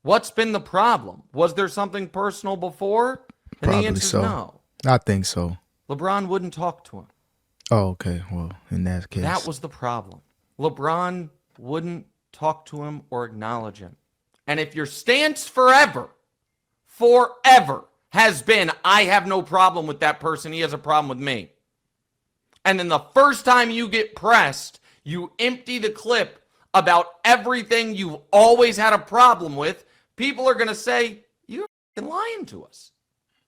What's been the problem? Was there something personal before? And the Probably answer is so. no. I think so. LeBron wouldn't talk to him. Oh, okay. Well, in that That case, was the problem. LeBron wouldn't talk to him or acknowledge him. And if your stance forever has been, I have no problem with that person, he has a problem with me. And then the first time you get pressed, you empty the clip about everything you've always had a problem with, people are going to say, you're lying to us.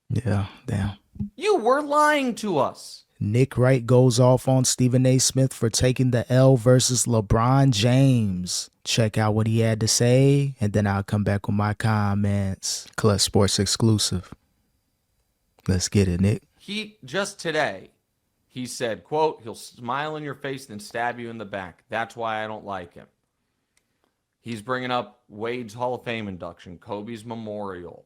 yeah, damn. You were lying to us. Nick Wright goes off on Stephen A. Smith for taking the L versus LeBron James. Check out what he had to say, and then I'll come back with my comments. Clutch Sports exclusive. Let's get it, Nick. He just today, he said, quote, he'll smile in your face and stab you in the back. That's why I don't like him. He's bringing up Wade's Hall of Fame induction, Kobe's memorial.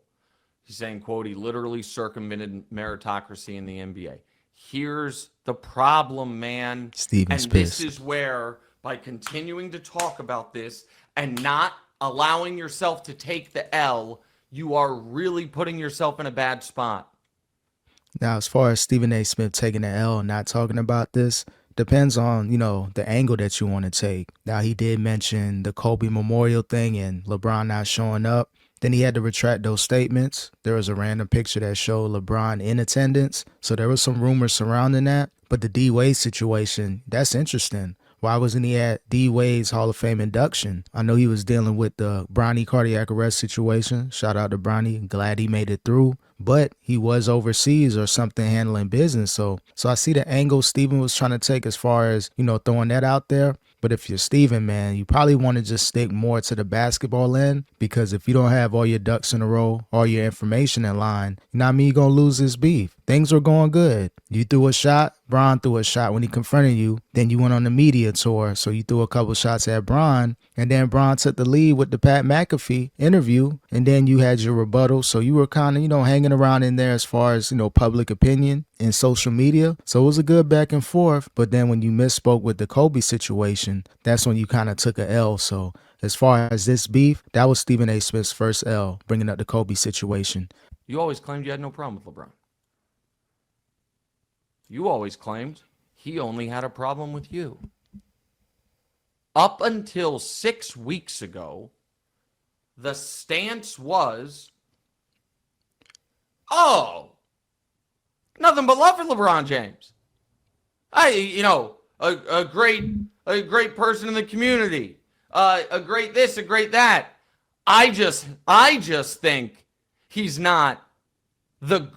He's saying, quote, he literally circumvented meritocracy in the NBA. Here's the problem, man. Steven's and pissed. This is where, by continuing to talk about this and not allowing yourself to take the L, you are really putting yourself in a bad spot. Now, as far as Stephen A. Smith taking the L and not talking about this, depends on, the angle that you want to take. Now, he did mention the Kobe Memorial thing and LeBron not showing up. Then he had to retract those statements. There was a random picture that showed LeBron in attendance. So there was some rumors surrounding that. But the D Wade situation, that's interesting. Why wasn't he at D Wade's Hall of Fame induction? I know he was dealing with the Bronny cardiac arrest situation. Shout out to Bronny. Glad he made it through. But he was overseas or something handling business. So I see the angle Steven was trying to take as far as, throwing that out there. But if you're Steven, man, you probably want to just stick more to the basketball end, because if you don't have all your ducks in a row, all your information in line, you know what I mean, you're going to lose this beef. Things were going good. You threw a shot. Bron threw a shot when he confronted you. Then you went on the media tour. So you threw a couple shots at Bron. And then Bron took the lead with the Pat McAfee interview. And then you had your rebuttal. So you were kind of, hanging around in there as far as, public opinion and social media. So it was a good back and forth. But then when you misspoke with the Kobe situation, that's when you kind of took a L. So as far as this beef, that was Stephen A. Smith's first L, bringing up the Kobe situation. You always claimed you had no problem with LeBron. You always claimed he only had a problem with you. Up until 6 weeks ago, the stance was, oh, nothing but love for LeBron James. A great person in the community. A great this, a great that. I just think he's not the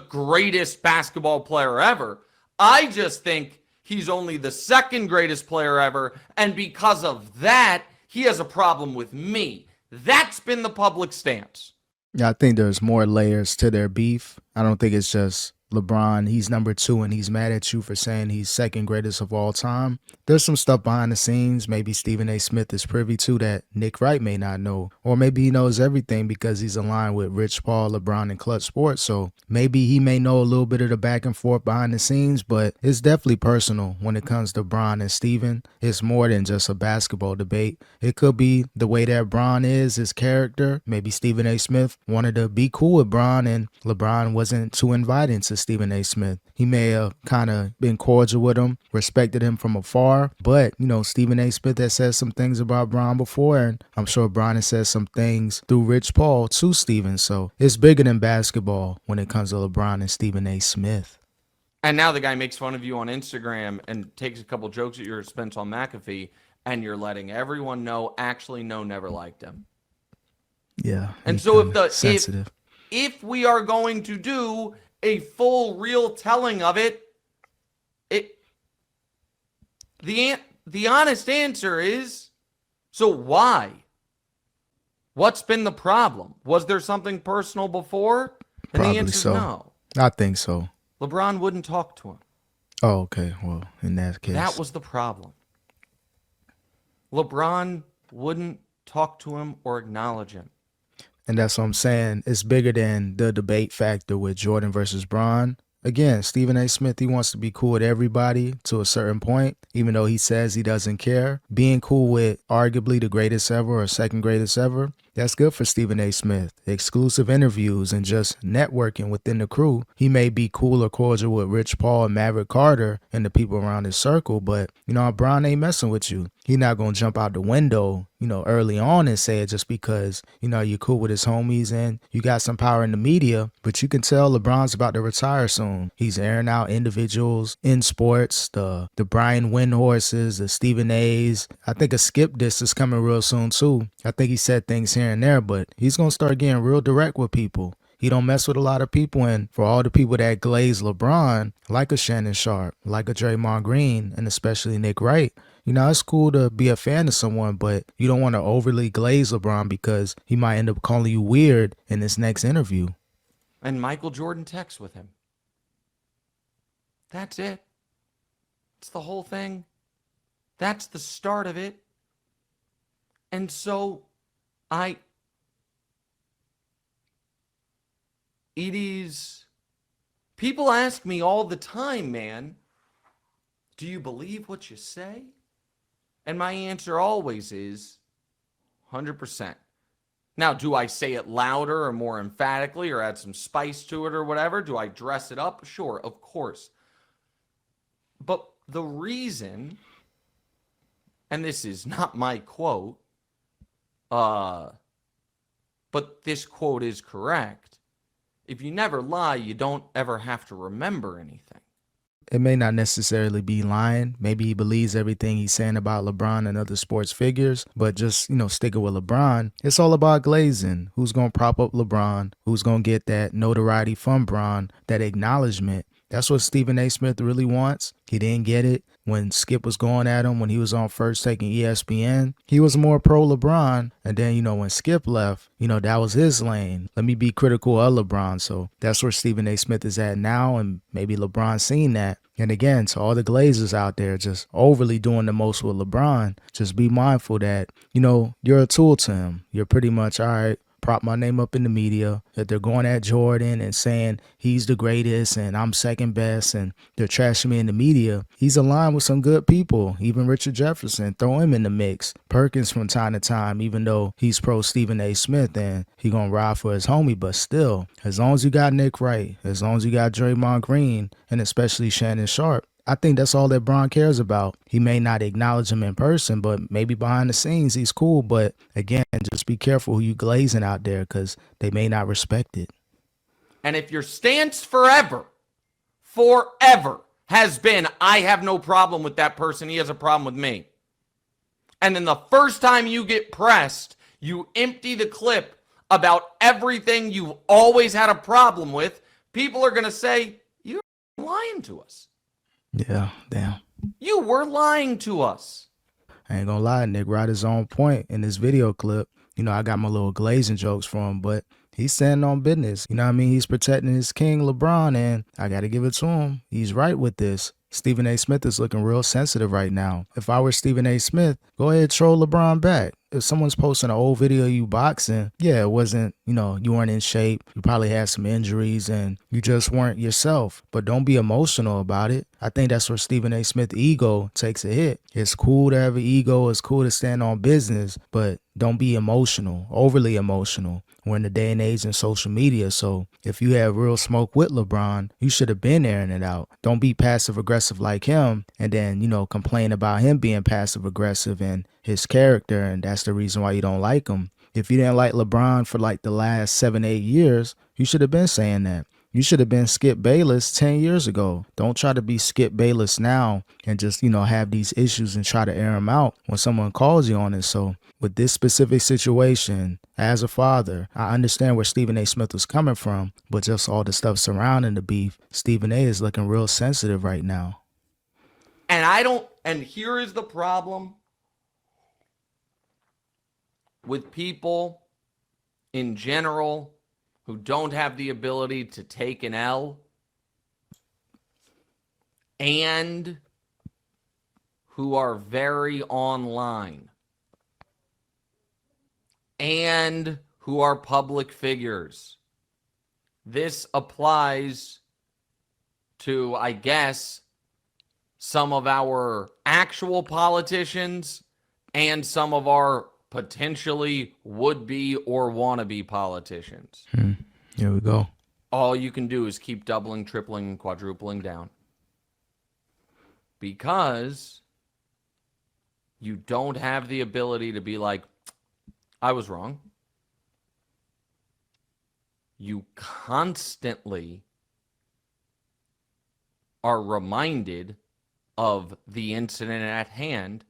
greatest basketball player ever. I just think he's only the second greatest player ever, and because of that, he has a problem with me. That's been the public stance. Yeah, I think there's more layers to their beef. I don't think it's just LeBron, he's number 2 and he's mad at you for saying he's second greatest of all time. There's some stuff behind the scenes maybe Stephen A. Smith is privy to that Nick Wright may not know. Or maybe he knows everything because he's aligned with Rich Paul, LeBron, and Clutch Sports. So maybe he may know a little bit of the back and forth behind the scenes, but it's definitely personal when it comes to Bron and Stephen. It's more than just a basketball debate. It could be the way that Bron is, his character. Maybe Stephen A. Smith wanted to be cool with Bron and LeBron wasn't too inviting to Stephen A. Smith. He may have kind of been cordial with him, respected him from afar, but, Stephen A. Smith has said some things about Bron before, and I'm sure Bron has said some things through Rich Paul to Stephen, so it's bigger than basketball when it comes to LeBron and Stephen A. Smith. And now the guy makes fun of you on Instagram and takes a couple jokes at your expense on McAfee, and you're letting everyone know, actually, no, never liked him. Yeah. And so if we are going to do a full real telling of it, the honest answer is, so why? What's been the problem? Was there something personal before? And Probably the answer is so. no. I think so. LeBron wouldn't talk to him. Oh, okay. Well, in that case. That was the problem. LeBron wouldn't talk to him or acknowledge him. And that's what I'm saying. It's bigger than the debate factor with Jordan versus Bron. Again, Stephen A. Smith, he wants to be cool with everybody to a certain point, even though he says he doesn't care. Being cool with arguably the greatest ever or second greatest ever, That's good for Stephen A. Smith. Exclusive interviews and just networking within the crew. He may be cool or cordial with Rich Paul and Maverick Carter and the people around his circle, but, Bron ain't messing with you. He not going to jump out the window, early on and say it just because, you're cool with his homies and you got some power in the media, but you can tell LeBron's about to retire soon. He's airing out individuals in sports, the Brian Windhorsts, the Stephen A's. I think a Skip diss is coming real soon too. I think he said things here and there, but he's going to start getting real direct with people. He don't mess with a lot of people, and for all the people that glaze LeBron, like a Shannon Sharpe, like a Draymond Green, and especially Nick Wright, it's cool to be a fan of someone, but you don't want to overly glaze LeBron because he might end up calling you weird in this next interview. And Michael Jordan texts with him. That's it. It's the whole thing. That's the start of it. And so people ask me all the time, man, do you believe what you say? And my answer always is 100%. Now, do I say it louder or more emphatically or add some spice to it or whatever? Do I dress it up? Sure, of course. But the reason, and this is not my quote, but this quote is correct. If you never lie, you don't ever have to remember anything. It may not necessarily be lying. Maybe he believes everything he's saying about LeBron and other sports figures, but just, sticking with LeBron, it's all about glazing. Who's going to prop up LeBron? Who's going to get that notoriety from Bron, that acknowledgement? That's what Stephen A. Smith really wants. He didn't get it when Skip was going at him when he was on First taking ESPN. He was more pro LeBron. And then, when Skip left, that was his lane. Let me be critical of LeBron. So that's where Stephen A. Smith is at now. And maybe LeBron's seen that. And again, to all the Glazers out there just overly doing the most with LeBron, just be mindful that, you're a tool to him. You're pretty much, all right, prop my name up in the media, that they're going at Jordan and saying he's the greatest and I'm second best and they're trashing me in the media. He's aligned with some good people, even Richard Jefferson, throw him in the mix. Perkins from time to time, even though he's pro Stephen A. Smith and he gonna ride for his homie, but still, as long as you got Nick Wright, as long as you got Draymond Green, and especially Shannon Sharpe, I think that's all that Bron cares about. He may not acknowledge him in person, but maybe behind the scenes he's cool. But again, just be careful who you glazing out there because they may not respect it. And if your stance forever has been, I have no problem with that person, he has a problem with me. And then the first time you get pressed, you empty the clip about everything you've always had a problem with, people are going to say, you're lying to us. Yeah, damn. You were lying to us. I ain't gonna lie, Nick Wright is on point in this video clip. I got my little glazing jokes for him, but he's standing on business. You know what I mean? He's protecting his king, LeBron, and I got to give it to him. He's right with this. Stephen A. Smith is looking real sensitive right now. If I were Stephen A. Smith, go ahead, troll LeBron back. If someone's posting an old video of you boxing, yeah, it wasn't, you weren't in shape. You probably had some injuries and you just weren't yourself. But don't be emotional about it. I think that's where Stephen A. Smith's ego takes a hit. It's cool to have an ego. It's cool to stand on business, but don't be emotional, overly emotional. We're in the day and age in social media, so if you have real smoke with LeBron, you should have been airing it out. Don't be passive aggressive like him and then, complain about him being passive aggressive and his character, and that's the reason why you don't like him. If you didn't like LeBron for like the last 7-8 years, you should have been saying that. You should have been Skip Bayless 10 years ago. Don't try to be Skip Bayless now and just, have these issues and try to air them out when someone calls you on it. So with this specific situation, as a father, I understand where Stephen A. Smith was coming from, but just all the stuff surrounding the beef, Stephen A. is looking real sensitive right now. And here is the problem with people in general who don't have the ability to take an L and who are very online and who are public figures. This applies to, I guess, some of our actual politicians and some of our potentially would-be or wannabe politicians. Here we go. All you can do is keep doubling, tripling, and quadrupling down. Because you don't have the ability to be like, I was wrong. You constantly are reminded of the incident at hand,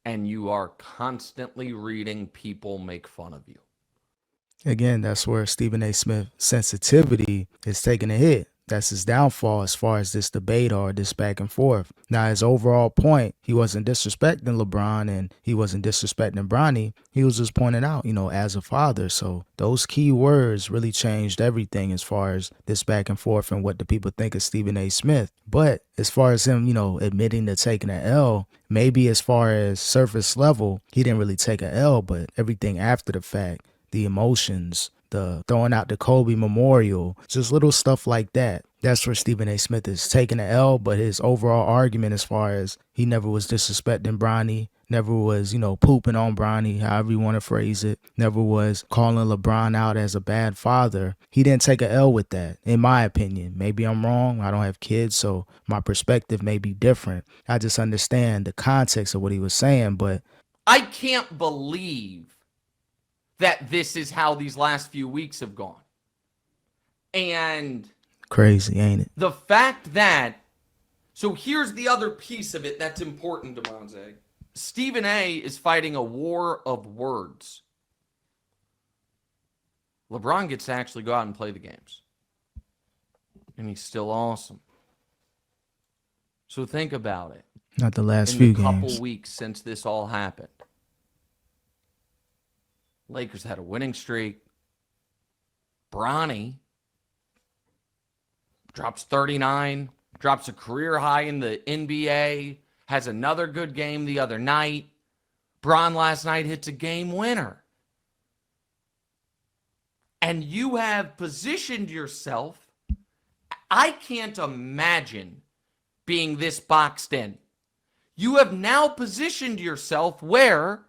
and you are constantly reading people make fun of you. Again, that's where Stephen A. Smith's sensitivity is taking a hit. That's his downfall as far as this debate or this back and forth. Now, his overall point, he wasn't disrespecting LeBron and he wasn't disrespecting Bronny. He was just pointing out, as a father. So those key words really changed everything as far as this back and forth and what the people think of Stephen A. Smith. But as far as him, admitting to taking an L, maybe as far as surface level, he didn't really take an L, but everything after the fact, the emotions, the throwing out the Kobe memorial, just little stuff like that. That's where Stephen A. Smith is taking an L, but his overall argument as far as he never was disrespecting Bronny, never was, pooping on Bronny, however you want to phrase it, never was calling LeBron out as a bad father. He didn't take an L with that, in my opinion. Maybe I'm wrong. I don't have kids, so my perspective may be different. I just understand the context of what he was saying, but I can't believe that this is how these last few weeks have gone. And crazy, ain't it? the fact that, so here's the other piece of it that's important, DeMonze. Stephen A. is fighting a war of words. LeBron gets to actually go out and play the games. And he's still awesome. So think about it. Not the last In few the couple games. weeks since this all happened, Lakers had a winning streak. Bronny drops 39, drops a career high in the NBA, has another good game the other night. Bron last night hits a game winner. And you have positioned yourself. I can't imagine being this boxed in. You have now positioned yourself where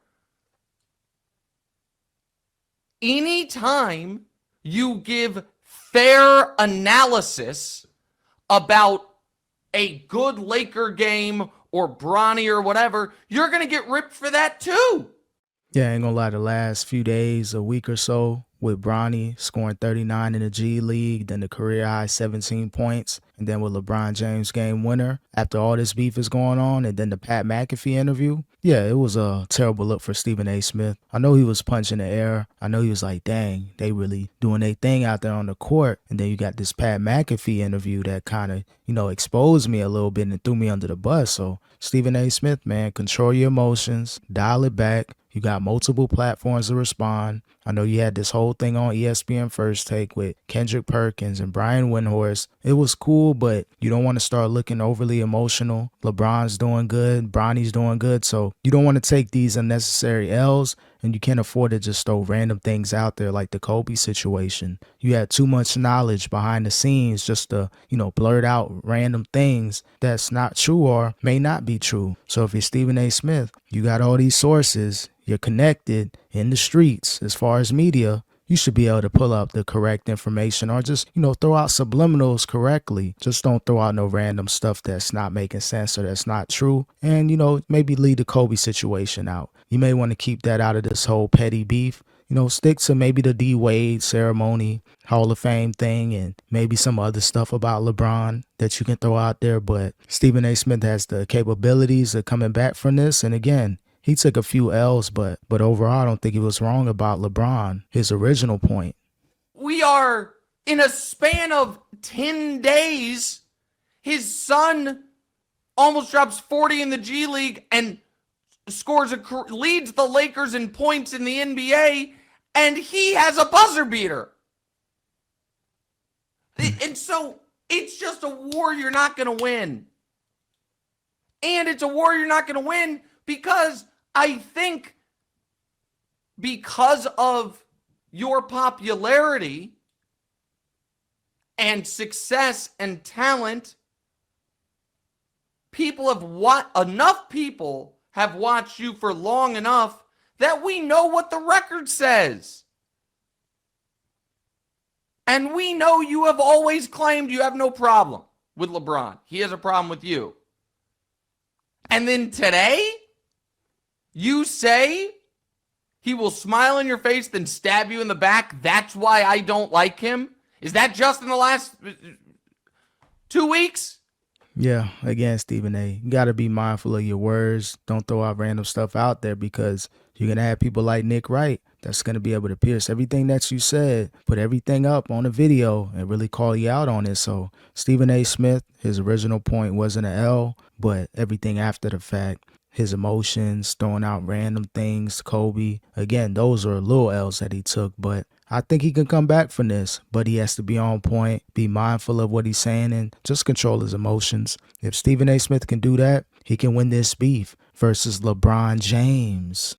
anytime you give fair analysis about a good Laker game or Bronny or whatever, you're going to get ripped for that too. Yeah, I ain't gonna lie, the last few days, a week or so, with Bronny scoring 39 in the G League, then the career high 17 points, and then with LeBron James game winner, after all this beef is going on, and then the Pat McAfee interview, yeah, it was a terrible look for Stephen A. Smith. I know he was punching the air. I know he was like, dang, they really doing their thing out there on the court. And then you got this Pat McAfee interview that kind of, exposed me a little bit and threw me under the bus. So Stephen A. Smith, man, control your emotions, dial it back. You got multiple platforms to respond. I know you had this whole thing on ESPN First Take with Kendrick Perkins and Brian Windhorst. It was cool, but you don't want to start looking overly emotional. LeBron's doing good. Bronny's doing good. So you don't want to take these unnecessary L's, and you can't afford to just throw random things out there like the Kobe situation. You had too much knowledge behind the scenes just to, blurt out random things that's not true or may not be true. So if you're Stephen A. Smith, you got all these sources, you're connected in the streets as far as media, you should be able to pull up the correct information or just, throw out subliminals correctly. Just don't throw out no random stuff that's not making sense or that's not true. And, maybe leave the Kobe situation out. You may want to keep that out of this whole petty beef. Stick to maybe the D Wade ceremony, Hall of Fame thing, and maybe some other stuff about LeBron that you can throw out there. But Stephen A. Smith has the capabilities of coming back from this. And again, he took a few L's, but overall, I don't think he was wrong about LeBron, his original point. We are in a span of 10 days. His son almost drops 40 in the G League and leads the Lakers in points in the NBA, and he has a buzzer beater. And so it's just a war you're not going to win. And it's a war you're not going to win because I think because of your popularity and success and talent, enough people have watched you for long enough that we know what the record says. And we know you have always claimed you have no problem with LeBron. He has a problem with you. And then today, you say he will smile in your face, then stab you in the back. That's why I don't like him. Is that just in the last 2 weeks? Yeah, again, Stephen A., you got to be mindful of your words. Don't throw out random stuff out there because you're going to have people like Nick Wright that's going to be able to pierce everything that you said, put everything up on a video and really call you out on it. So Stephen A. Smith, his original point wasn't an L, but everything after the fact, his emotions, throwing out random things, Kobe, again, those are little L's that he took, but I think he can come back from this, but he has to be on point, be mindful of what he's saying, and just control his emotions. If Stephen A. Smith can do that, he can win this beef versus LeBron James.